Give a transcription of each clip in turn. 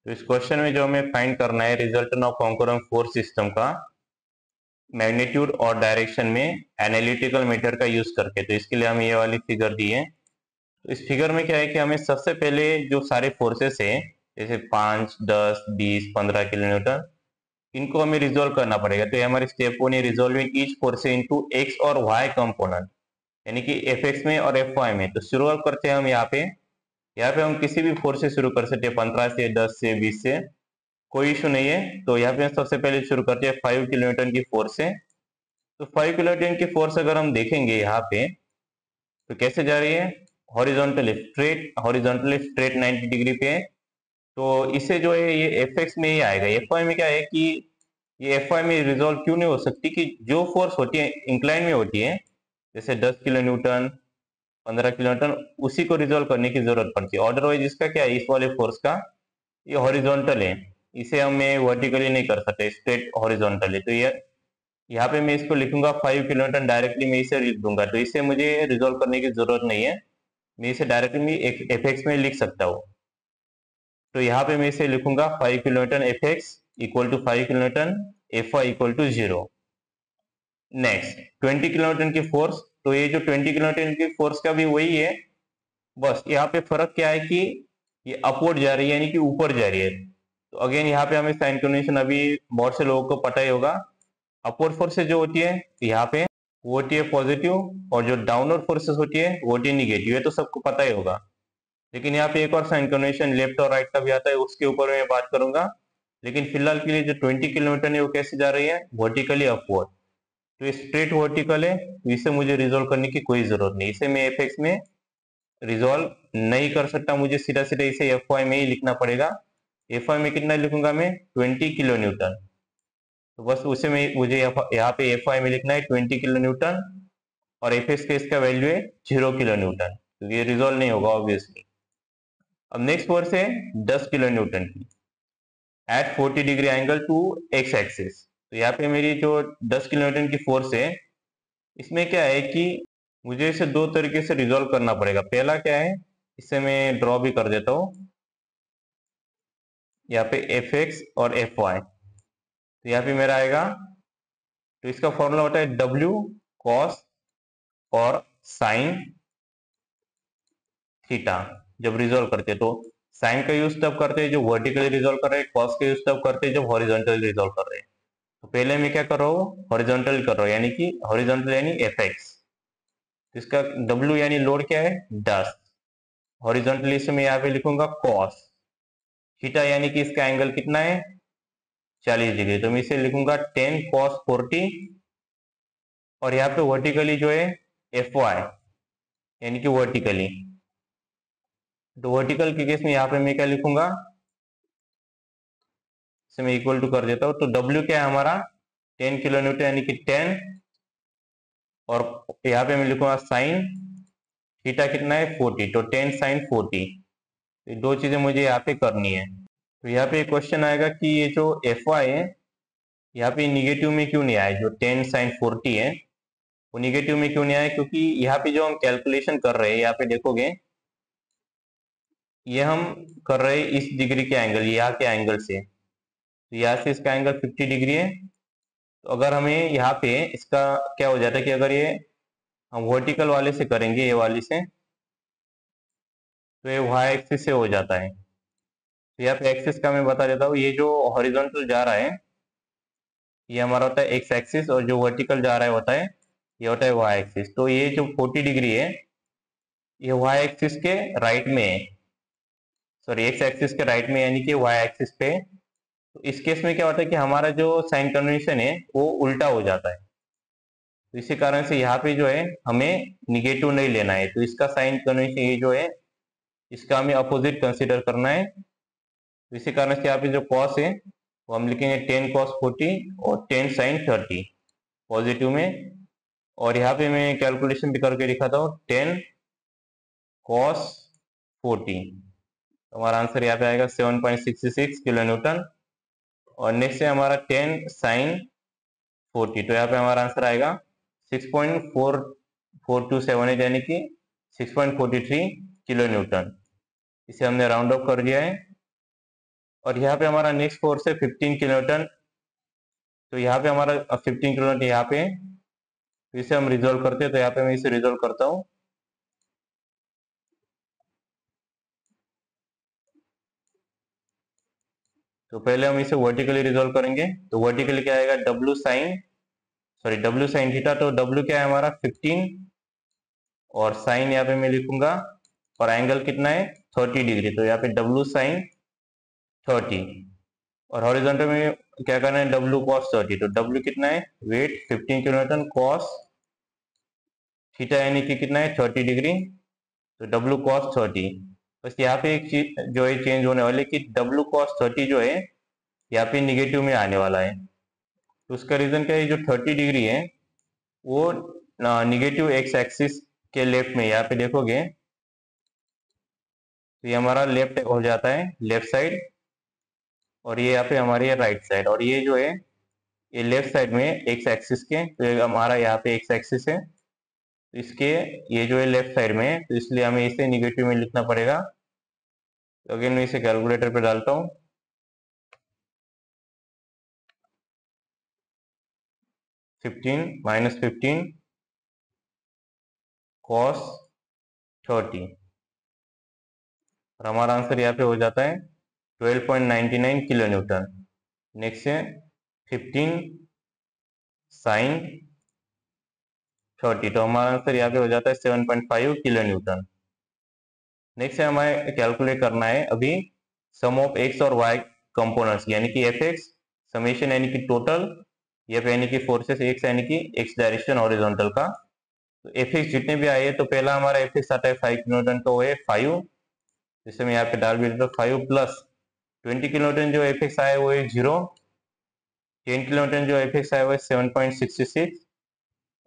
तो इस क्वेश्चन में जो हमें फाइंड करना है resultant of concurrent force system का मैग्नीट्यूड और डायरेक्शन में एनालिटिकल मेथड का यूज करके। तो इसके लिए हमें ये वाली फिगर दी है। तो इस फिगर में क्या है कि हमें सबसे पहले जो सारे फोर्सेस है जैसे 5, 10, 20, 15 किलो न्यूटन, इनको हमें रिजोल्व करना पड़ेगा। तो ये हमारी स्टेप 1 है, resolving each force into x और वाई कंपोनेंट, यानी कि एफ एक्स में और एफ वाई में। तो शुरुआत करते हैं हम यहाँ पे हम किसी भी फोर्स से शुरू कर सकते हैं, 15 से, 10 से, 20 से, कोई इशू नहीं है। तो यहाँ पे हम सबसे पहले शुरू करते हैं 5 किलो न्यूटन की फोर्स से। तो 5 किलो न्यूटन की फोर्स अगर हम देखेंगे यहाँ पे तो कैसे जा रही है, हॉरिजॉन्टली स्ट्रेट 90 डिग्री पे है। तो इसे जो है ये एफ एक्स में ही आएगा। एफ वाई में क्या है कि ये एफ वाई में रिजोल्व क्यों नहीं हो सकती कि जो फोर्स होती है इंक्लाइन में होती है, जैसे 10 किलो न्यूटन, 15 किलो न्यूटन, उसी को रिजोल्व करने की जरूरत पड़ती है। अदरवाइज इसका क्या है, इस वाले फोर्स का ये हॉरिजॉन्टल है, इसे हमें वर्टिकली नहीं कर सकते, स्ट्रेट हॉरिजॉन्टल है। तो ये यहाँ पे मैं इसको लिखूंगा 5 किलो न्यूटन, डायरेक्टली मैं इसे लिख दूंगा। तो इसे मुझे रिजोल्व करने की जरूरत नहीं है, मैं इसे डायरेक्टली एफ एक्स में लिख सकता हूँ। तो यहाँ पे मैं इसे लिखूंगा 5 kilo newton F X equal to 5 kilo newton F Y equal to 0। Next 20 kilo newton की फोर्स। तो ये जो 20 किलो न्यूटन की फोर्स का भी वही है, बस यहाँ पे फर्क क्या है कि ये अपवर्ड जा रही है, यानी कि ऊपर जा रही है। तो अगेन यहाँ पे हमें साइन कन्वेंशन अभी बहुत से लोगों को पता ही होगा। अपवर्ड फोर्सेस जो होती है यहाँ पे वो होती है पॉजिटिव, और जो डाउनवर्ड फोर्सेस होती है वो होती है निगेटिव, ये तो सबको पता ही होगा। लेकिन यहाँ पे एक और साइन कन्वेंशन लेफ्ट और राइट का भी आता है, उसके ऊपर मैं बात करूंगा। लेकिन फिलहाल के लिए जो 20 किलोमीटर है वो कैसे जा रही है, वर्टिकली अपवर्ड। तो ये स्ट्रेट वर्टिकल है, तो इसे मुझे रिजोल्व करने की कोई जरूरत नहीं, इसे मैं एफ एक्स में रिजोल्व नहीं कर सकता, मुझे सीधा सीधा इसे एफ वाई में ही लिखना पड़ेगा। एफ वाई में कितना लिखूंगा मैं, 20 किलो न्यूटन। तो बस उसे में मुझे यहाँ पे एफ वाई में लिखना है 20 किलो न्यूटन, और एफ एक्स का इसका वैल्यू है 0 किलो न्यूटन। तो ये रिजोल्व नहीं होगा ऑब्वियसली। अब नेक्स्ट फोर्स है 10 किलो न्यूटन की at 40 degree angle to X axis. तो यहाँ पे मेरी जो 10 किलो न्यूटन की फोर्स है, इसमें क्या है कि मुझे इसे दो तरीके से रिजोल्व करना पड़ेगा। पहला क्या है, इसे मैं ड्रॉ भी कर देता हूं, यहाँ पे एफ एक्स और एफ वाई। तो यहाँ पे मेरा आएगा, तो इसका फॉर्मूला होता है डब्ल्यू कॉस और साइन थीटा। जब रिजोल्व करते हैं तो साइन का यूज तब करते हैं जो वर्टिकली रिजोल्व कर रहे हैं, कॉस का यूज तब करते हैं जब हॉरिजॉन्टली रिजोल्व कर रहे हैं। तो पहले मैं क्या कर रहा हूँ, हॉरिजॉन्टल कर रहा हूँ, यानी कि हॉरिजॉन्टल यानी एफ एक्स। तो इसका डब्ल्यू यानी लोड क्या है, 10। हॉरिजॉन्टली से मैं यहाँ पे लिखूंगा कॉस। थीटा यानी कि इसका एंगल कितना है, 40 डिग्री। तो मैं इसे लिखूंगा 10 cos 40। और यहाँ पे वर्टिकली जो है एफ वाई, यानी कि वर्टिकली। तो वर्टिकल के केस में यहाँ पे मैं क्या लिखूंगा, इसे मैं इक्वल टू कर देता हूँ। तो डब्ल्यू क्या है हमारा 10 किलो न्यूटन, यानी कि 10, और यहाँ पे मैं लिखूंगा साइन थीटा कितना है 40, तो 10 साइन 40। ये दो चीजें मुझे यहाँ पे करनी है। तो यहाँ पे क्वेश्चन आएगा कि ये जो एफ वाई है यहाँ पे निगेटिव में क्यों नहीं आया, जो 10 साइन 40 है वो निगेटिव में क्यों नहीं आया, क्योंकि यहाँ पे जो हम कैलकुलेशन कर रहे हैं, यहाँ पे देखोगे ये हम कर रहे हैं इस डिग्री के एंगल, यहाँ के एंगल से। तो यहाँ से इसका एंगल 50 डिग्री है। तो अगर हमें यहाँ पे इसका क्या हो जाता है कि अगर ये हम वर्टिकल वाले से करेंगे, ये वाली से, तो ये वाई एक्सिस से हो जाता है। तो यहाँ पे एक्सिस का मैं बता देता हूँ, ये जो हॉरिजॉन्टल जा रहा है ये हमारा होता है एक्स एक्सिस, और जो वर्टिकल जा रहा है होता है ये होता है वाई एक्सिस। तो ये जो 40 डिग्री है ये वाई एक्सिस के राइट में है, सॉरी एक्स एक्सिस के राइट में, यानी कि वाई एक्सिस पे। तो इस केस में क्या होता है कि हमारा जो साइन कन्वेंशन है वो उल्टा हो जाता है। तो इसी कारण से यहाँ पे जो है हमें निगेटिव नहीं लेना है। तो इसका साइन कन्वेंशन ये जो है इसका हमें अपोजिट कंसिडर करना है। तो इसी कारण से यहाँ पे जो कॉस है वो हम लिखेंगे 10 cos 40 और 10 sin 30 पॉजिटिव में। और यहाँ पे मैं कैलकुलेशन भी करके दिखाता हूँ, 10 cos 40। तो हमारा आंसर यहाँ पे आएगा 7.66 किलो न्यूटन। और नेक्स्ट है हमारा 10 sin 40, तो यहाँ पे हमारा आंसर आएगा 6.4427, यानी कि 6.43 किलो न्यूटन। इसे हमने राउंड ऑफ कर दिया है। और यहाँ पे हमारा नेक्स्ट फोर्स है 15 किलोन्यूटन। तो यहाँ पे हमारा 15 किलोन्यूटन यहाँ पे, तो इसे हम रिजोल्व करते हैं। तो यहाँ पे मैं इसे रिजोल्व करता हूँ। तो पहले हम इसे वर्टिकली रिजोल्व करेंगे। तो वर्टिकली क्या आएगा, W साइन थीटा। तो W क्या है हमारा 15, और साइन यहाँ पे मैं लिखूंगा, और एंगल कितना है 30 डिग्री। तो यहाँ पे W साइन 30, और हॉरिजॉन्टल में क्या करना है W cos 30। तो W कितना है, वेट 15 किलोन्यूटन, cos थीटा यानी कि कितना है 30 डिग्री। तो W cos 30। बस यहाँ पे एक चीज जो है चेंज होने वाली है कि W cos 30 जो है यहाँ पे निगेटिव में आने वाला है। तो उसका रीजन क्या है, जो 30 डिग्री है वो निगेटिव एक्स एक्सिस के लेफ्ट में, यहाँ पे देखोगे तो ये हमारा लेफ्ट हो जाता है, लेफ्ट साइड, और ये यहाँ पे हमारी है राइट साइड। और ये जो है ये लेफ्ट साइड में एक्स एक्सिस के, तो ये हमारा यहाँ पे एक्स एक्सिस है, तो इसके ये जो है लेफ्ट साइड में है, तो इसलिए हमें इसे निगेटिव में लिखना पड़ेगा। तो अगेन मैं इसे कैलकुलेटर पे डालता हूँ। 15 माइनस 15 cos 30, और हमारा आंसर यहाँ पे हो जाता है 12.99 किलो न्यूटन। नेक्स्ट है 15 साइन 30, तो हमारा आंसर यहाँ पे हो जाता है 7.5 किलो न्यूटन। नेक्स्ट है हमें कैलकुलेट करना है अभी सम ऑफ एक्स और वाई कंपोनेंट्स, यानी कि एफ एक्स, समेशन यानी कि टोटल, एफ यानी कि फोर्सेस, एक्स यानी कि एक्स डायरेक्शन हॉरिजॉन्टल का। तो एफ एक्स जितने भी आए, तो पहला हमारा एफ एक्स आता है 5 किलो न्यूटन, तो वो है 5, जिसे मैं यहाँ पे डाल भी देता हूँ 5 प्लस 20 किलो न्यूटन जो एफ एक्स आया वो है 0, 10 किलो न्यूटन जो एफ एक्स आया वो है 7.66,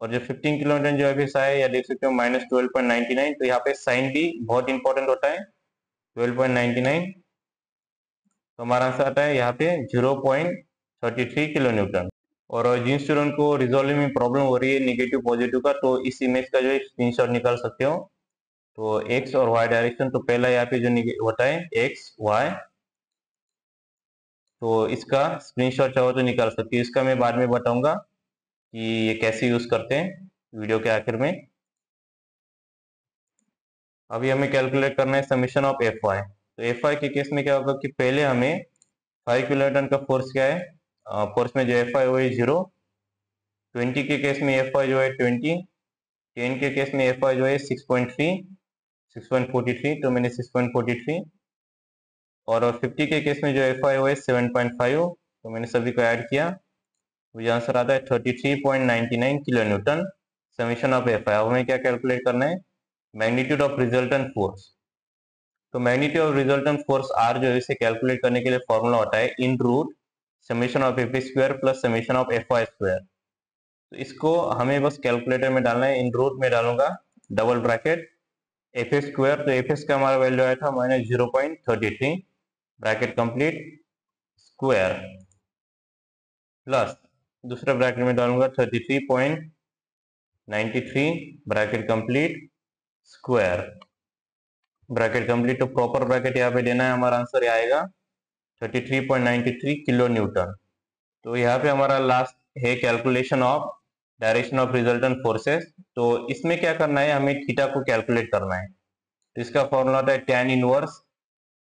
और जो 15 किलो न्यूटन जो एफ एक्स आया या देख सकते हो माइनस 12.99। तो यहाँ पे साइन भी बहुत इंपॉर्टेंट होता है, 12.99। तो हमारा आंसर आता है यहाँ पे 0.33 किलो न्यूटन। और जिन स्टूडेंट को रिजोल्विंग में प्रॉब्लम हो रही है निगेटिव पॉजिटिव का, तो इस इमेज का जो है स्क्रीनशॉट निकाल सकते हो। तो एक्स और वाई डायरेक्शन, तो पहला यहाँ पे जो होता है एक्स वाई, तो इसका स्क्रीनशॉट चाहो तो निकाल सकते हो। इसका मैं बाद में बताऊंगा कि ये कैसे यूज करते हैं वीडियो के आखिर में। अभी हमें कैलकुलेट करना है समीशन ऑफ एफ वाई। तो एफ वाई के केस में क्या होगा कि पहले हमें 5 किलो न्यूटन का फोर्स क्या है, फोर्स में जो एफ वाई वो है 0, 20 के केस में एफ वाई जो है 20, 10 के केस में एफ वाई जो है 6.43, तो मैंने 6.43, और 50 के केस में जो एफ आई है 7.5, तो मैंने सभी को ऐड किया, मुझे आंसर आता है 33.99 kilo newton summation of F I. अब हमें क्या कैलकुलेट करना है, मैग्नीट्यूड ऑफ रिजल्टेंट फोर्स। तो magnitude of resultant force R जो है इसे कैलकुलेट करने के लिए फॉर्मूला होता है in root summation of F square plus summation of F I square. तो इसको हमें बस कैलकुलेटर में डालना है। इन रूट में डालूंगा डबल ब्रैकेट एफ स्क्वायर, तो एफ का हमारा वैल्यू आया था minus 0.33 bracket complete square, plus दूसरा ब्रैकेट में डालूंगा 33.93 bracket complete square, bracket complete. तो प्रॉपर ब्रैकेट यहाँ पे देना है, हमारा आंसर आएगा 33.93 किलो न्यूटन। तो यहाँ पे हमारा लास्ट है calculation of direction of resultant forces. तो इसमें क्या करना है, हमें थीटा को कैलकुलेट करना है। तो इसका फॉर्मूला होता है tan inverse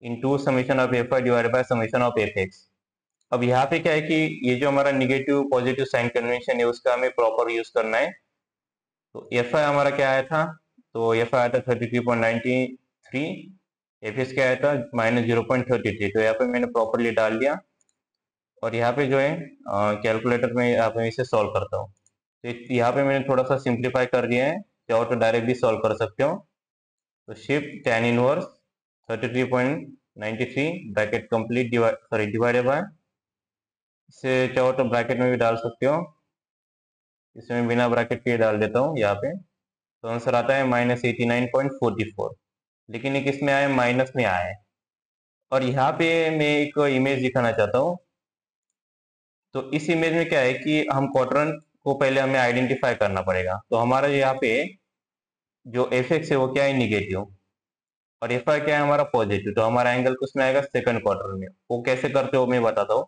into summation of F I divided by summation of F x. अब यहाँ पे क्या है कि ये जो हमारा निगेटिव पॉजिटिव साइन कन्वेंशन है उसका हमें प्रॉपर यूज करना है। तो एफ आई हमारा क्या आया था, तो एफ आई आया था 33.93, एफ एस क्या आया था माइनस 0.33, तो यहाँ पे मैंने प्रॉपरली डाल दिया। और यहाँ पे जो है कैलकुलेटर में यहाँ पे इसे सॉल्व करता हूँ। तो यहाँ पे मैंने थोड़ा सा सिंप्लीफाई कर दिया है, चाहो तो डायरेक्ट भी सॉल्व कर सकते हो। तो shift tan inverse 33.93 bracket complete divided by, इसे चाहो तो ब्रैकेट में भी डाल सकते हो, इसमें बिना ब्रैकेट के डाल देता हूँ यहाँ पे। तो आंसर आता है माइनस 89.44, लेकिन एक इसमें आया माइनस में आया है। और यहाँ पे मैं एक इमेज दिखाना चाहता हूँ। तो इस इमेज में क्या है कि हम क्वाड्रेंट को पहले हमें आइडेंटिफाई करना पड़ेगा। तो हमारा यहाँ पे जो एफ एक्स है वो क्या है निगेटिव, और एफ आई क्या है हमारा पॉजिटिव, तो हमारा एंगल किसमें आएगा सेकंड क्वार्टर में। वो कैसे करते हो मैं बताता हूँ।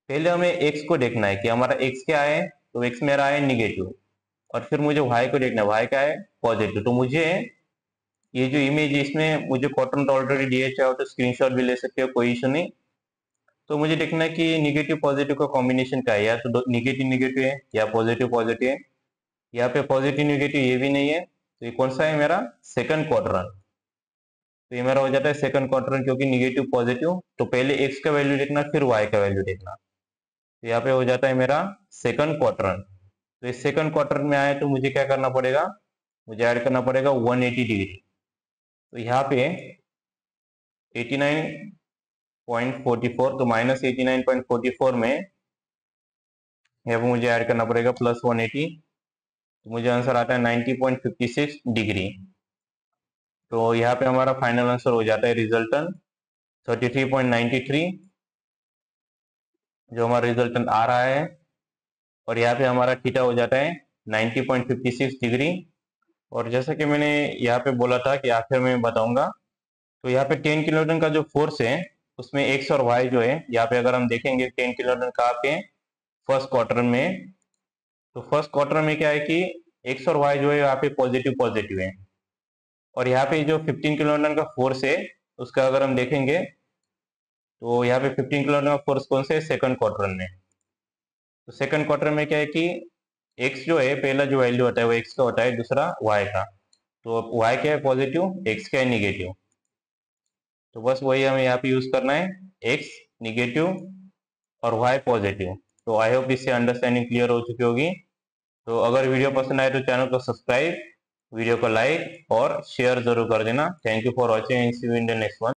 पहले हमें एक्स को देखना है कि हमारा एक्स क्या है, तो एक्स मेरा है निगेटिव, और फिर मुझे वाई को देखना है, वाई क्या है पॉजिटिव। तो मुझे ये जो इमेज है इसमें मुझे क्वार्टर तो ऑलरेडी दिए, चाहो तो स्क्रीनशॉट भी ले सकते हो, कोई इशू नहीं। तो मुझे देखना है कि निगेटिव पॉजिटिव का कॉम्बिनेशन क्या है, या तो निगेटिव निगेटिव है या पॉजिटिव पॉजिटिव है। यहाँ पे पॉजिटिव निगेटिव ये भी नहीं है, तो ये कौन सा है मेरा सेकंड क्वाड्रेंट। तो ये मेरा हो जाता है सेकंड क्वाड्रेंट, क्योंकि निगेटिव पॉजिटिव, तो पहले एक्स का वैल्यू देखना फिर वाई का वैल्यू देखना। तो यहाँ पे हो जाता है मेरा सेकंड क्वाड्रेंट। तो इस सेकंड क्वाड्रेंट में आए तो मुझे क्या करना पड़ेगा, मुझे ऐड करना पड़ेगा 180 डिग्री। तो यहाँ पे 89.44, तो माइनस 89.44 में यहाँ पे मुझे ऐड करना पड़ेगा प्लस 180, तो मुझे आंसर आता है 90.56 डिग्री। तो यहाँ पे हमारा फाइनल आंसर हो जाता है रिजल्टेंट 33.93, जो हमारा रिजल्टेंट आ रहा है। और यहाँ पे हमारा थीटा हो जाता है 90.56 डिग्री। और जैसा कि मैंने यहाँ पे बोला था कि आखिर में बताऊंगा, तो यहाँ पे 10 किलोन्यूटन का जो फोर्स है उसमें एक्स और वाई जो है, यहाँ पे अगर हम देखेंगे 10 किलोन्यूटन कहाँ पे फर्स्ट क्वार्टर में, तो फर्स्ट क्वार्टर में क्या है कि एक्स और वाई जो है यहाँ पे पॉजिटिव पॉजिटिव है। और यहाँ पे जो 15 किलोन्यूटन का फोर्स है उसका अगर हम देखेंगे, तो यहाँ पे 15 किलोन्यूटन का फोर्स कौन से सेकंड क्वार्टर में। तो सेकंड क्वार्टर में क्या है कि एक्स जो है पहला जो वैल्यू होता है वो एक्स का होता है, दूसरा वाई का। तो वाई क्या है पॉजिटिव, एक्स क्या है निगेटिव। तो बस वही हमें यहाँ पे यूज करना है, एक्स निगेटिव और वाई पॉजिटिव। तो आई होप इससे अंडरस्टैंडिंग क्लियर हो चुकी होगी। तो अगर वीडियो पसंद आए तो चैनल को सब्सक्राइब, वीडियो को लाइक और शेयर जरूर कर देना। Thank you for watching, see you in the next one.